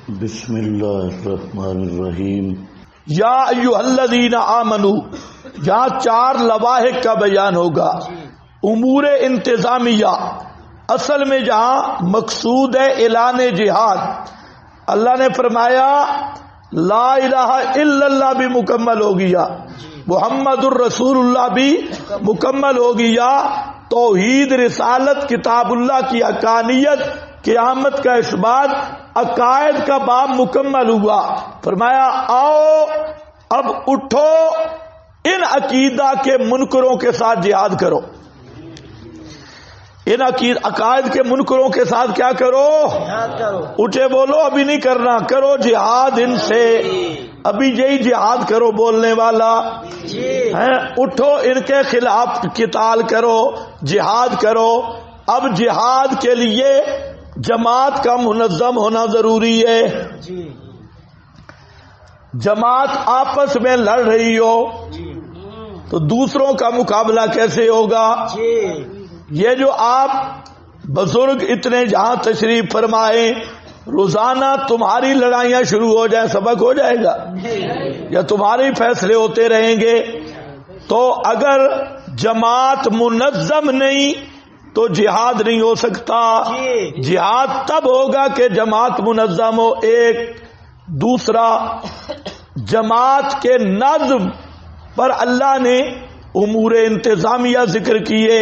بسم اللہ الرحمن الرحیم۔ یا ایھا الذین آمنو، یہاں 4 لواحق کا بیان ہوگا۔ امور انتظامیہ، اصل میں جہاں مقصود ہے اعلان جہاد، اللہ نے فرمایا لا الہ الا اللہ بھی مکمل ہو گیا، محمد الرسول اللہ بھی مکمل ہو گیا، توحید رسالت کتاب اللہ کی حقانیت قیامت کا اثبات عقائد کا باب مکمل ہوا۔ فرمایا آؤ اب اٹھو ان عقیدہ کے منکروں کے ساتھ جہاد کرو، ان عقائد کے منکروں کے ساتھ کیا کرو؟ اٹھے بولو ابھی نہیں کرنا، کرو جہاد ان سے، ابھی یہی جہاد کرو بولنے والا ہے، اٹھو ان کے خلاف قتال کرو، جہاد کرو۔ اب جہاد کے لیے جماعت کا منظم ہونا ضروری ہے۔ جماعت آپس میں لڑ رہی ہو تو دوسروں کا مقابلہ کیسے ہوگا؟ یہ جو آپ بزرگ اتنے جہاں تشریف فرمائے، روزانہ تمہاری لڑائیاں شروع ہو جائیں سبق ہو جائے گا یا تمہارے فیصلے ہوتے رہیں گے؟ تو اگر جماعت منظم نہیں تو جہاد نہیں ہو سکتا۔ جہاد تب ہوگا کہ جماعت منظم ہو۔ ایک دوسرا، جماعت کے نظم پر اللہ نے امور انتظامیہ ذکر کیے،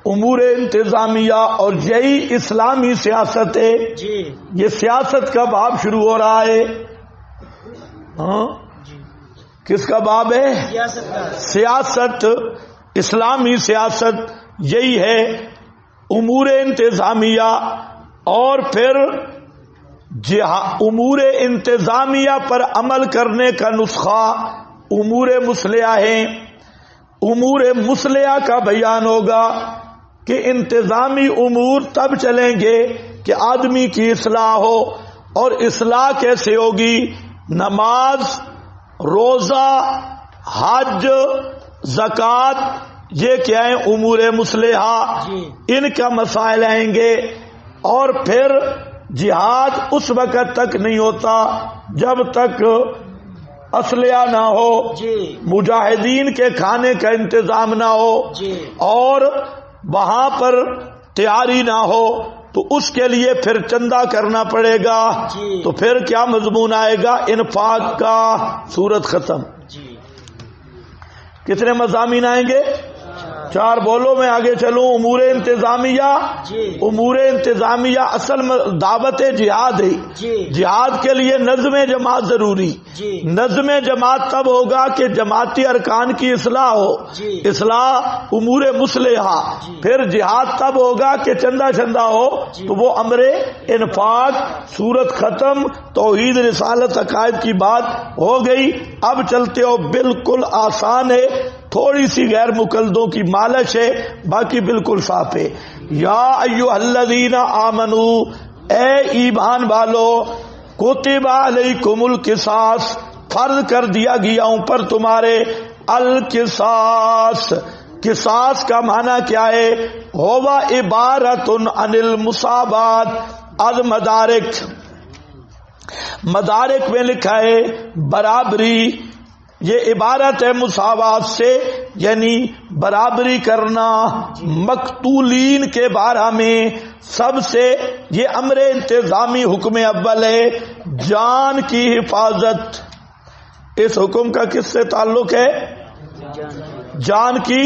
امور انتظامیہ، اور یہی اسلامی سیاست ہے۔ یہ سیاست کا باب شروع ہو رہا ہے۔ کس کا باب ہے؟ سیاست، اسلامی سیاست یہی ہے امور انتظامیہ۔ اور پھر امور انتظامیہ پر عمل کرنے کا نسخہ امور مصلحہ ہیں۔ امور مصلحہ کا بیان ہوگا کہ انتظامی امور تب چلیں گے کہ آدمی کی اصلاح ہو، اور اصلاح کیسے ہوگی؟ نماز، روزہ، حج، زکوٰۃ، یہ کیا ہیں؟ امور مصلحہ، ان کا مسائل آئیں گے۔ اور پھر جہاد اس وقت تک نہیں ہوتا جب تک اسلحہ نہ ہو، مجاہدین کے کھانے کا انتظام نہ ہو، اور وہاں پر تیاری نہ ہو، تو اس کے لیے پھر چندہ کرنا پڑے گا۔ تو پھر کیا مضمون آئے گا؟ انفاق کا۔ سورت ختم۔ کتنے مضامین آئیں گے؟ 4 بولو، میں آگے چلوں۔ امور انتظامیہ، امور انتظامیہ اصل دعوت جہاد ہے۔ جہاد کے لیے نظم جماعت ضروری۔ نظم جماعت تب ہوگا کہ جماعتی ارکان کی اصلاح ہو، اصلاح امور مصلحہ۔ پھر جہاد تب ہوگا کہ چندہ ہو، تو وہ امر انفاق۔ سورت ختم، توحید رسالت عقائد کی بات ہو گئی۔ اب چلتے ہو، بالکل آسان ہے، تھوڑی سی غیر مقلدوں کی مالش ہے، باقی بالکل صاف ہے۔ یا ایھا الذین آمنو، اے ایمان والو، کتب علیکم القصاص، فرض کر دیا گیا ہوں پر تمہارے، القصاص، قصاص کا معنی کیا ہے؟ ہوا عبارت عن المساوات از مدارک، مدارک میں لکھا ہے برابری، یہ عبارت ہے مساوات سے، یعنی برابری کرنا۔ مقتولین کے بارے میں سب سے یہ امر انتظامی حکم اول ہے، جان کی حفاظت۔ اس حکم کا کس سے تعلق ہے؟ جان کی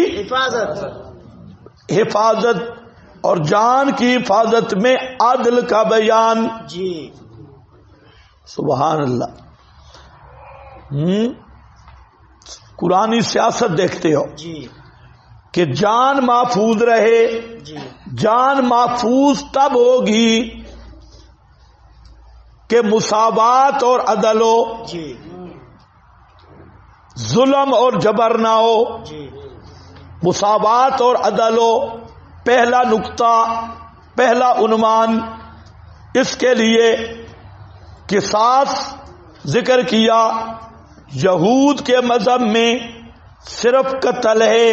حفاظت، اور جان کی حفاظت میں عدل کا بیان۔ سبحان اللہ۔ قرآنی سیاست دیکھتے ہو کہ جان محفوظ رہے۔ جان محفوظ تب ہوگی کہ مساوات اور عدل ہو، ظلم اور جبر نہ ہو، مساوات اور عدل ہو۔ پہلا نقطہ، پہلا عنوان اس کے لیے قصاص ذکر کیا۔ یہود کے مذہب میں صرف قتل ہے،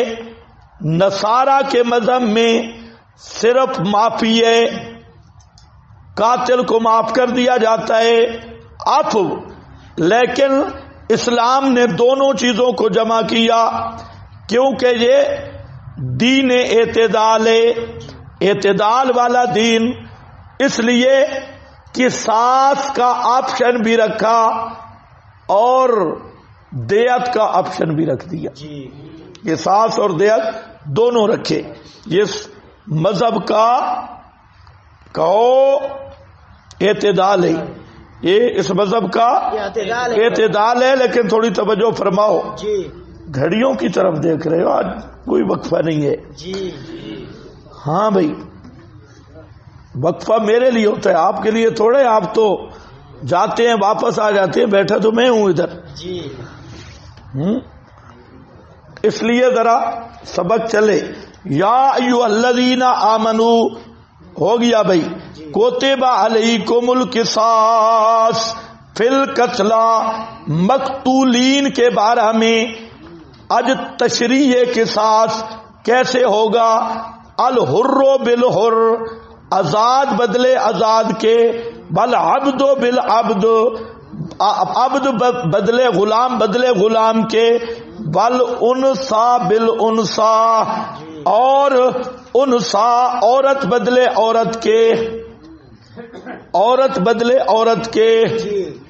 نصارہ کے مذہب میں صرف معافی ہے۔ قاتل کو معاف کر دیا جاتا ہے عفو، لیکن اسلام نے دونوں چیزوں کو جمع کیا کیونکہ یہ دین اعتدال ہے، اعتدال والا دین، اس لیے قصاص کا آپشن بھی رکھا اور دیت کا آپشن بھی رکھ دیا، قصاص اور دیت دونوں رکھے۔ یہ مذہب کا کہو اعتدال ہے، یہ اس مذہب کا اعتدال ہے۔ لیکن تھوڑی توجہ فرماؤ، گھڑیوں کی طرف دیکھ رہے ہو، آج کوئی وقفہ نہیں ہے۔ ہاں بھائی، وقفہ میرے لیے ہوتا ہے، آپ کے لیے تھوڑے، آپ تو جاتے ہیں واپس آ جاتے ہیں، بیٹھا تو میں ہوں ادھر۔ اس لیے ذرا سبق چلے۔ یا ایھا الذین آمنو ہو گیا بھائی، کتب علیکم القصاص فی القتلی، مقتولین کے بارے میں اج تشریح قصاص کیسے ہوگا؟ الحر بالحر، آزاد بدلے آزاد کے، بالعبد بالعبد، عبد بدلے غلام کے، بالانثى بالانثى، اور انثى عورت بدلے عورت کے، عورت بدلے عورت کے۔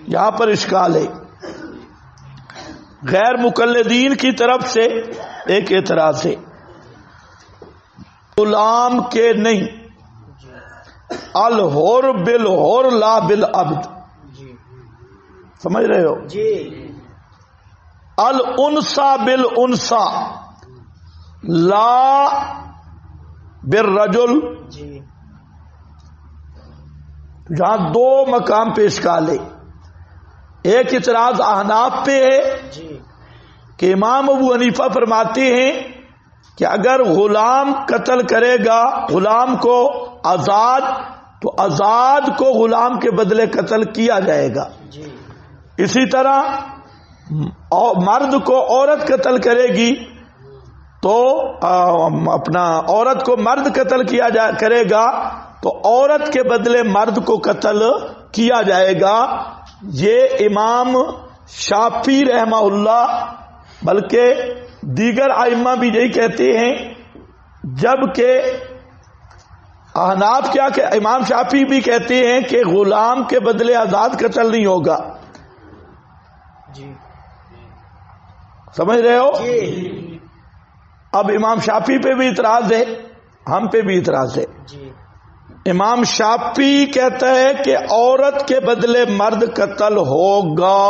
یہاں پر اشکال ہے، غیر مقلدین کی طرف سے ایک اعتراض ہے، غلام کے نہیں، الحر بالحر لا بالعبد، سمجھ رہے ہو؟ الانثى بالانثى لا بالرجل، جہاں دو مقام پہ اشکال ہے۔ ایک اعتراض احناف پہ ہے کہ امام ابو حنیفہ فرماتے ہیں کہ اگر غلام قتل کرے گا غلام کو آزاد، تو آزاد کو غلام کے بدلے قتل کیا جائے گا۔ اسی طرح مرد کو عورت قتل کرے گی تو اپنا عورت کو مرد قتل کیا کرے گا تو عورت کے بدلے مرد کو قتل کیا جائے گا۔ یہ امام شافعی رحمہ اللہ بلکہ دیگر ائمہ بھی یہی کہتے ہیں، جبکہ احناف کیا کہ امام شافعی بھی کہتے ہیں کہ غلام کے بدلے آزاد قتل نہیں ہوگا۔ سمجھ رہے ہو؟ اب امام شافعی پہ بھی اعتراض ہے، ہم پہ بھی اعتراض ہے۔ امام شافعی کہتا ہے کہ عورت کے بدلے مرد قتل ہوگا،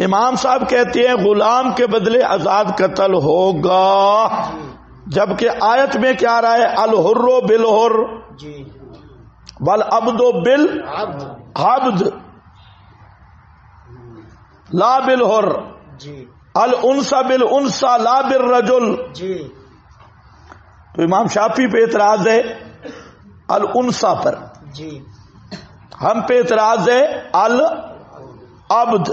امام صاحب کہتے ہیں غلام کے بدلے آزاد قتل ہوگا، جبکہ آیت میں کیا رہا ہے؟ الحر بالحر والعبد بالعبد لا بالحر، الانثى بالانثى لا بالرجل۔ تو امام شافعی پہ اعتراض ہے الانثى پر، ہم پہ اعتراض ہے العبد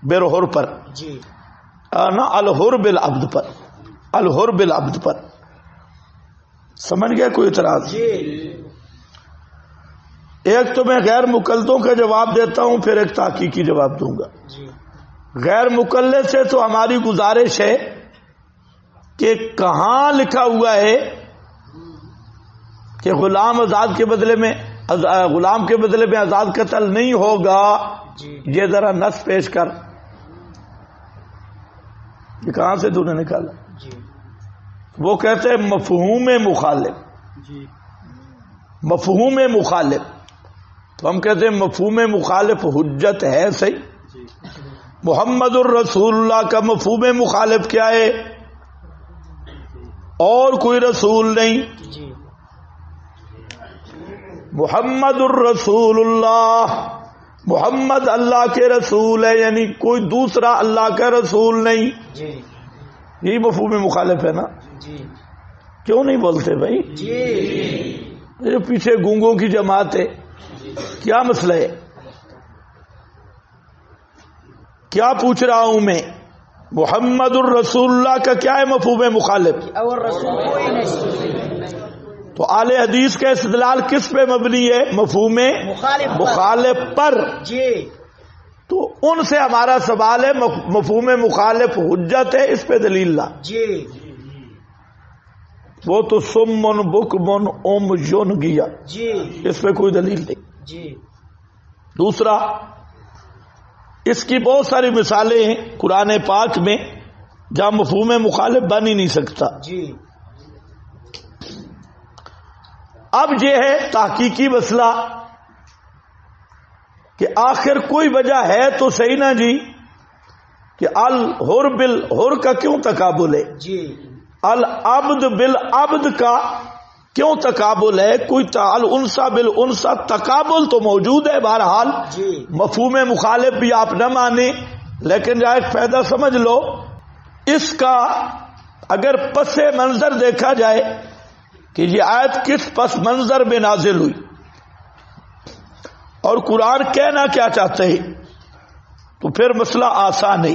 بالحر پر، نا الحر بالعبد پر، الحر بالعبد پر۔ سمجھ گیا کوئی اعتراض؟ ایک تو میں غیر مقلدوں کا جواب دیتا ہوں، پھر ایک تحقیقی جواب دوں گا۔ غیر مقلد سے تو ہماری گزارش ہے کہ کہاں لکھا ہوا ہے کہ غلام آزاد کے بدلے میں غلام کے بدلے میں آزاد قتل نہیں ہوگا؟ یہ ذرا نص پیش کر، یہ کہاں سے تو نے نکالا؟ وہ کہتے ہیں مفہوم مخالف، مفہوم مخالف، تو ہم کہتے ہیں مفہوم مخالف حجت ہے صحیح۔ محمد الرسول اللہ کا مفہوم مخالف کیا ہے؟ اور کوئی رسول نہیں، محمد الرسول اللہ، محمد اللہ کے رسول ہے، یعنی کوئی دوسرا اللہ کا رسول نہیں۔ یہی مفہوم مخالف ہے نا؟ کیوں نہیں بولتے بھائی؟ یہ پیچھے گونگوں کی جماعت ہے، کیا مسئلہ ہے؟ کیا پوچھ رہا ہوں میں؟ محمد الرسول اللہ کا کیا ہے مفہوم مخالف؟ تو اہل حدیث کا استدلال کس پہ مبنی ہے؟ مفہوم مخالف پر جی. تو ان سے ہمارا سوال ہے مفہوم مخالف حجت ہے، اس پہ دلیل لا. جی. وہ تو سمن بکمن عمي گیا، جی. اس پہ کوئی دلیل نہیں. جی. دوسرا، اس کی بہت ساری مثالیں ہیں قرآن پاک میں جہاں مفہوم مخالف بن ہی نہیں سکتا. جی. اب یہ ہے تحقیقی مسئلہ کہ آخر کوئی وجہ ہے تو صحیح نا جی کہ الحر بالحر کا کیوں تقابل ہے؟ جی. العبد بالعبد کا کیوں تقابل ہے؟ کوئی الانثى بالانثى تقابل تو موجود ہے. بہرحال جی. مفہوم مخالف بھی آپ نہ مانیں، لیکن جہاں ایک فائدہ سمجھ لو، اس کا اگر پس منظر دیکھا جائے کہ یہ آیت کس پس منظر میں نازل ہوئی اور قرآن کہنا کیا چاہتے ہیں، تو پھر مسئلہ آسان ہے.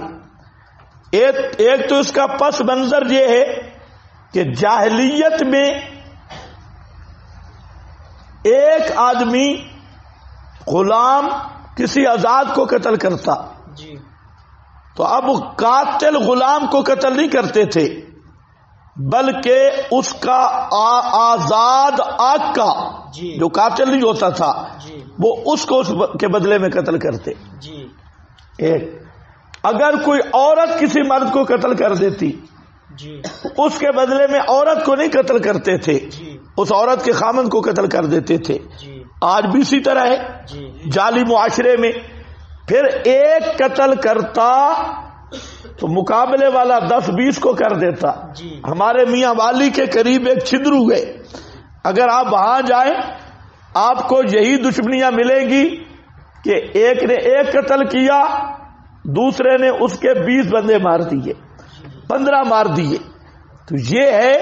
ایک تو اس کا پس منظر یہ ہے کہ جاہلیت میں ایک آدمی غلام کسی آزاد کو قتل کرتا، جی. تو اب قاتل غلام کو قتل نہیں کرتے تھے، بلکہ اس کا آزاد آقا جی. جو قاتل نہیں ہوتا تھا جی. وہ اس کو اس کے بدلے میں قتل کرتے. جی. ایک اگر کوئی عورت کسی مرد کو قتل کر دیتی، جی. اس کے بدلے میں عورت کو نہیں قتل کرتے تھے، جی. اس عورت کے خامند کو قتل کر دیتے تھے. جی. آج بھی اسی طرح ہے جی. جعلی معاشرے میں. پھر ایک قتل کرتا تو مقابلے والا 10-20 کو کر دیتا. جی. ہمارے میاں والی کے قریب ایک چھدرو ہے، اگر آپ وہاں جائیں آپ کو یہی دشمنیاں ملیں گی کہ ایک نے ایک قتل کیا، دوسرے نے اس کے 20 بندے مار دیے، 15 مار دیے. تو یہ ہے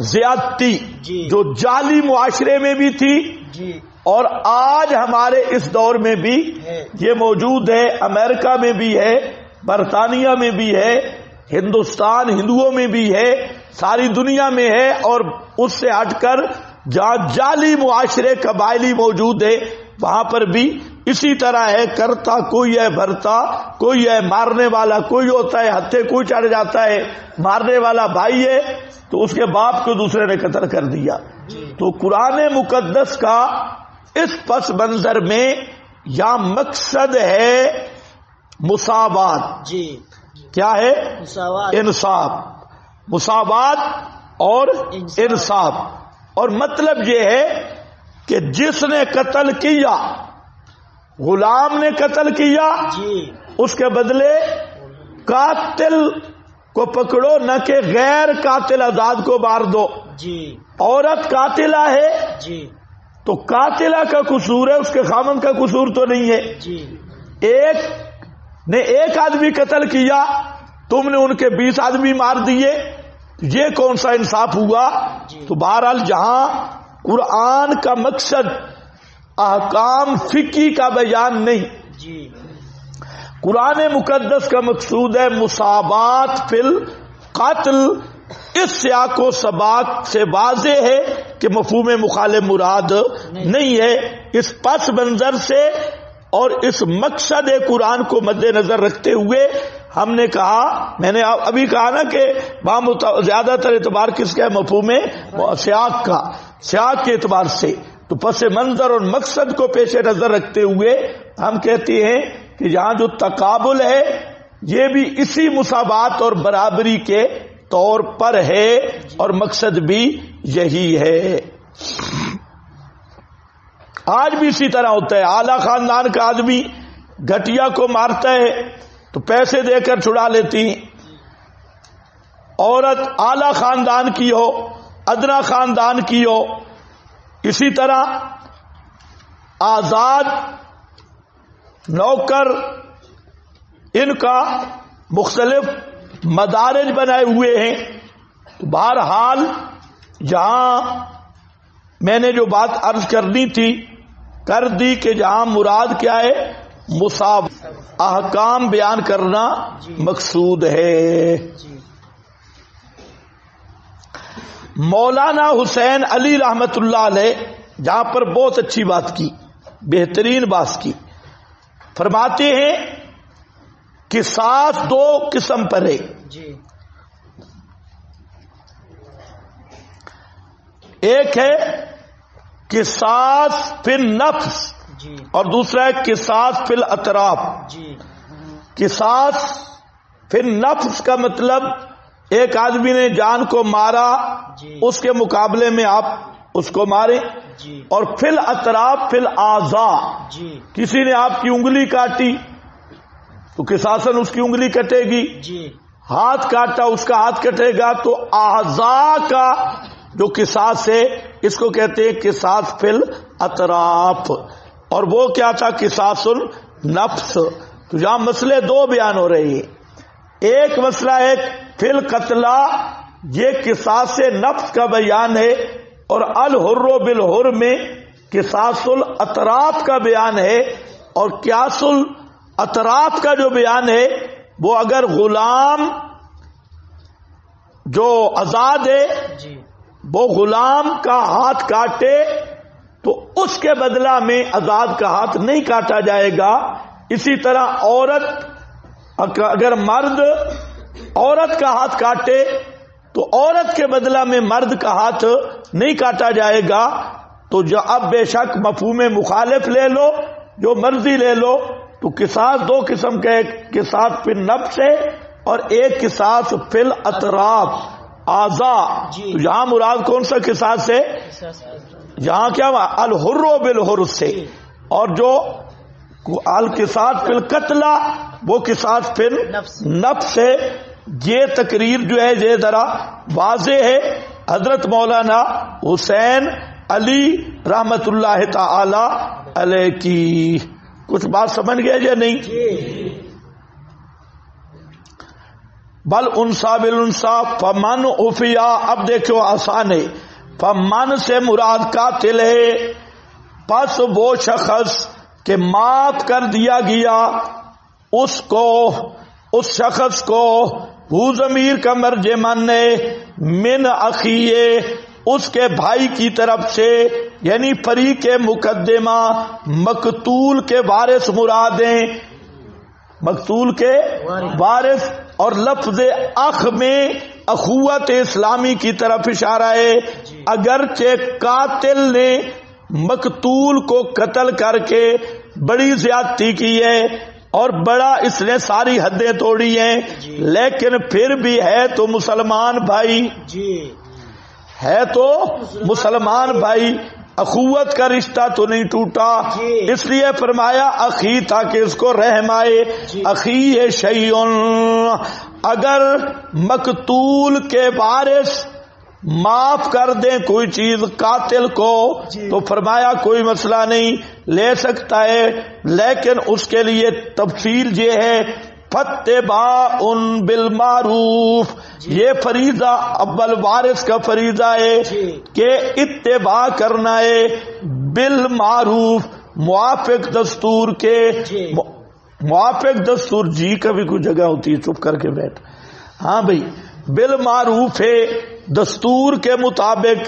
زیادتی جی. جو جعلی معاشرے میں بھی تھی جی. اور آج ہمارے اس دور میں بھی ہے. یہ موجود ہے. امریکہ میں بھی ہے، برطانیہ میں بھی ہے، ہندوستان ہندوؤں میں بھی ہے، ساری دنیا میں ہے. اور اس سے ہٹ کر جہاں جعلی معاشرے قبائلی موجود ہے وہاں پر بھی اسی طرح ہے. کرتا کوئی ہے، بھرتا کوئی ہے، مارنے والا کوئی ہوتا ہے، ہتھے کوئی چڑھ جاتا ہے. مارنے والا بھائی ہے تو اس کے باپ کو دوسرے نے قتل کر دیا. تو قرآن مقدس کا اس پس منظر میں یا مقصد ہے مساوات. جی. کیا ہے؟ مساوات. انصاف. مساوات اور انصاف. اور مطلب یہ ہے کہ جس نے قتل کیا، غلام نے قتل کیا، جی. اس کے بدلے قاتل کو پکڑو، نہ کہ غیر قاتل آزاد کو مار دو. جی. عورت قاتلہ ہے جی. تو قاتلہ کا قصور ہے، اس کے خامن کا قصور تو نہیں ہے. جی. ایک نے ایک آدمی قتل کیا، تم نے ان کے 20 آدمی مار دیے، یہ کون سا انصاف ہوا؟ جی. تو بہرحال جہاں قرآن کا مقصد احکام فقہی کا بیان نہیں، جی. قرآن مقدس کا مقصود ہے مساوات فی القتل. اس سیاق و سباق سے واضح ہے کہ مفہوم مخالف مراد نہیں ہے. اس پس منظر سے اور اس مقصد قرآن کو مد نظر رکھتے ہوئے ہم نے کہا، میں نے ابھی کہا نا کہ زیادہ تر اعتبار کس کا ہے؟ مفہوم سیاق کا، سیاق کے اعتبار سے. تو پس منظر اور مقصد کو پیش نظر رکھتے ہوئے ہم کہتے ہیں کہ یہاں جو تقابل ہے یہ بھی اسی مساوات اور برابری کے طور پر ہے اور مقصد بھی یہی ہے. آج بھی اسی طرح ہوتا ہے. اعلی خاندان کا آدمی گھٹیا کو مارتا ہے تو پیسے دے کر چھڑا لیتی. عورت اعلی خاندان کی ہو، ادنا خاندان کی ہو، اسی طرح آزاد نوکر، ان کا مختلف مدارج بنائے ہوئے ہیں. تو بہرحال جہاں میں نے جو بات عرض کرنی تھی کر دی کہ جہاں مراد کیا ہے؟ مساوات، احکام بیان کرنا مقصود ہے. جی. مولانا حسین علی رحمت اللہ علیہ جہاں پر بہت اچھی بات کی، بہترین بات کی، فرماتے ہیں قصاص دو قسم پر ہے، ایک ہے قصاص فی النفس اور دوسرا ہے قصاص فی الاطراف۔ قصاص فی النفس کا مطلب ایک آدمی نے جان کو مارا، اس کے مقابلے میں آپ اس کو ماریں، اور فی الاطراف فی الاعضاء، کسی نے آپ کی انگلی کاٹی تو قصاصاً اس کی انگلی کٹے گی، ہاتھ کاٹا اس کا ہاتھ کٹے گا، تو اعضاء کا جو قصاص ہے اس کو کہتے ہیں قصاص فی الاطراف، اور وہ کیا تھا؟ قصاص النفس۔ تو یہاں مسئلے دو بیان ہو رہے ہیں، ایک مسئلہ ہے فی القتلى، یہ قصاص نفس کا بیان ہے، اور الحر بالحر میں قصاص الاطراف کا بیان ہے، اور قیاس الاطراف کا جو بیان ہے وہ اگر غلام جو آزاد ہے وہ غلام کا ہاتھ کاٹے تو اس کے بدلہ میں آزاد کا ہاتھ نہیں کاٹا جائے گا۔ اسی طرح عورت اگر مرد عورت کا ہاتھ کاٹے تو عورت کے بدلہ میں مرد کا ہاتھ نہیں کاٹا جائے گا۔ تو جو اب بے شک مفہوم مخالف لے لو، جو مرضی لے لو، تو قصاص دو قسم کا، ایک قصاص فی النفس ہے اور ایک قصاص فی الاطراف اعضاء۔ تو یہاں مراد کون سا قصاص ہے؟ یہاں کیا الحر بالحر سے، اور جو القصاص فی القتلى وہ قصاص فی النفس ہے۔ یہ تقریر جو ہے یہ ذرا واضح ہے حضرت مولانا حسین علی رحمت اللہ تعالی علیہ کی۔ کچھ بات سمجھ گئے یا نہیں؟ بل انسا بالانسا فمن عفیا، اب دیکھو آسان ہے، فمن سے مراد قاتل ہے، پس وہ شخص کہ معاف کر دیا گیا اس کو، اس شخص کو، وہ ضمیر کا مرجع من من اخیہ، اس کے بھائی کی طرف سے، یعنی فریق مقدمہ مقتول کے وارث مرادیں، مقتول کے وارث، اور لفظ اخ میں اخوت اسلامی کی طرف اشارہ ہے۔ اگرچہ قاتل نے مقتول کو قتل کر کے بڑی زیادتی کی ہے اور بڑا اس نے ساری حدیں توڑی ہیں، لیکن پھر بھی ہے تو مسلمان بھائی، ہے تو مسلمان بھائی، اخوت کا رشتہ تو نہیں ٹوٹا، اس لیے فرمایا اخی تاکہ اس کو رحم آئے۔ اخی ہے شیئن، اگر مقتول کے وارث معاف کر دیں کوئی چیز قاتل کو تو فرمایا کوئی مسئلہ نہیں، لے سکتا ہے، لیکن اس کے لیے تفصیل یہ ہے فاتباع بالمعروف، یہ فریضہ اول وارث کا فریضہ ہے کہ اتباع کرنا ہے بالمعروف، موافق دستور کے، موافق دستور جی کا بھی کوئی جگہ ہوتی ہے چپ کر کے بیٹھ، ہاں بھائی بالمعروف ہے دستور کے مطابق۔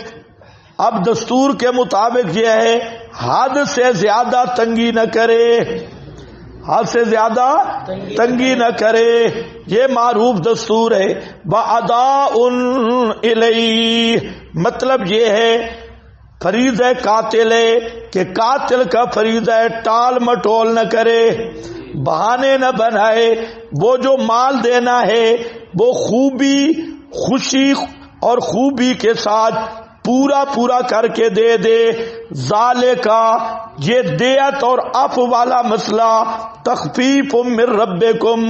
اب دستور کے مطابق یہ ہے حد سے زیادہ تنگی نہ کرے، حد سے زیادہ تنگی نہ کرے، یہ معروف دستور ہے۔ وَأَدَاءٌ إِلَيْهِ، مطلب یہ ہے فریضہ قاتل ہے کہ قاتل کا فریضہ ہے ٹال مٹول نہ کرے، بہانے نہ بنائے، وہ جو مال دینا ہے وہ خوبی، خوشی اور خوبی کے ساتھ پورا پورا کر کے دے دے۔ ذالکا، یہ دیت اور عفو والا مسئلہ تخفیف من ربکم،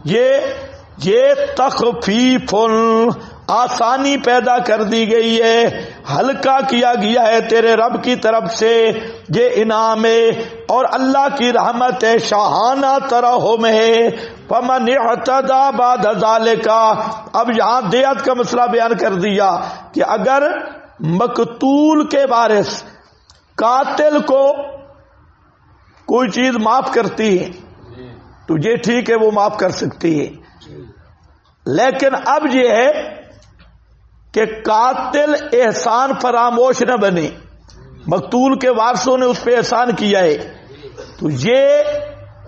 یہ تخفیف آسانی پیدا کر دی گئی ہے، ہلکا کیا گیا ہے تیرے رب کی طرف سے، یہ انعام ہے اور اللہ کی رحمت ہے، شاہانہ ترحم ہے۔ فمن اعتدى بعد ذلك، اب یہاں دیت کا مسئلہ بیان کر دیا کہ اگر مقتول کے وارث قاتل کو کوئی چیز معاف کرتی ہے تو یہ ٹھیک ہے وہ معاف کر سکتی ہے، لیکن اب یہ ہے کہ قاتل احسان فراموش نہ بنے، مقتول کے وارثوں نے اس پہ احسان کیا ہے تو یہ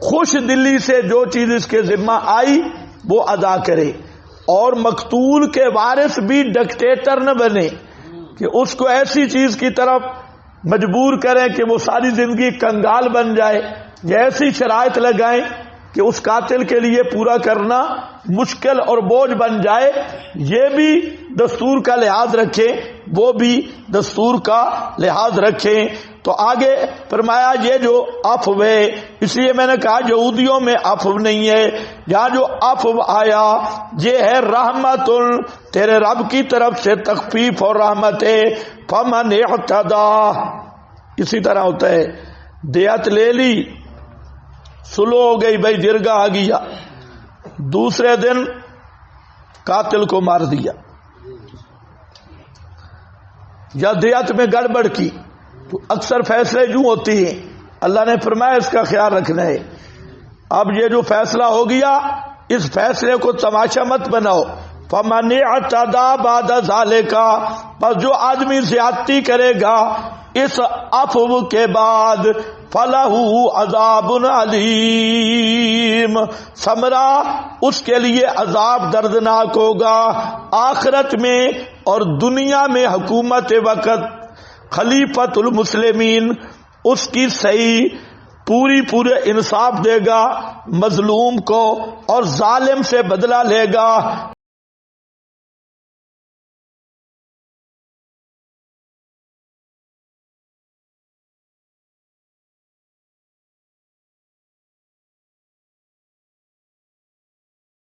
خوش دلی سے جو چیز اس کے ذمہ آئی وہ ادا کرے، اور مقتول کے وارث بھی ڈکٹیٹر نہ بنے کہ اس کو ایسی چیز کی طرف مجبور کریں کہ وہ ساری زندگی کنگال بن جائے، یا ایسی شرائط لگائیں کہ اس قاتل کے لیے پورا کرنا مشکل اور بوجھ بن جائے۔ یہ بھی دستور کا لحاظ رکھیں، وہ بھی دستور کا لحاظ رکھیں۔ تو آگے فرمایا یہ جو عفو ہے، اس لیے میں نے کہا یہودیوں میں عفو نہیں ہے، یہاں جو عفو آیا یہ ہے رحمت، تیرے رب کی طرف سے تخفیف اور رحمت ہے۔ فمن اعتدى، اسی طرح ہوتا ہے دیت لے لی، سلو ہو گئی، بھائی جرگہ آ گیا، دوسرے دن قاتل کو مار دیا، یا دیت میں گڑبڑ کی، تو اکثر فیصلے یوں ہوتی ہیں۔ اللہ نے فرمایا اس کا خیال رکھنا ہے۔ اب یہ جو فیصلہ ہو گیا اس فیصلے کو تماشا مت بناؤ۔ فمن اعتدى بعد ذلك، بس جو آدمی زیادتی کرے گا اس عفو کے بعد، فَلَهُ عَذَابٌ عَلِيمٌ، ثمرہ اس کے لیے عذاب دردناک ہوگا آخرت میں اور دنیا میں۔ حکومت وقت خلیفۃ المسلمین اس کی صحیح پورے انصاف دے گا مظلوم کو، اور ظالم سے بدلہ لے گا۔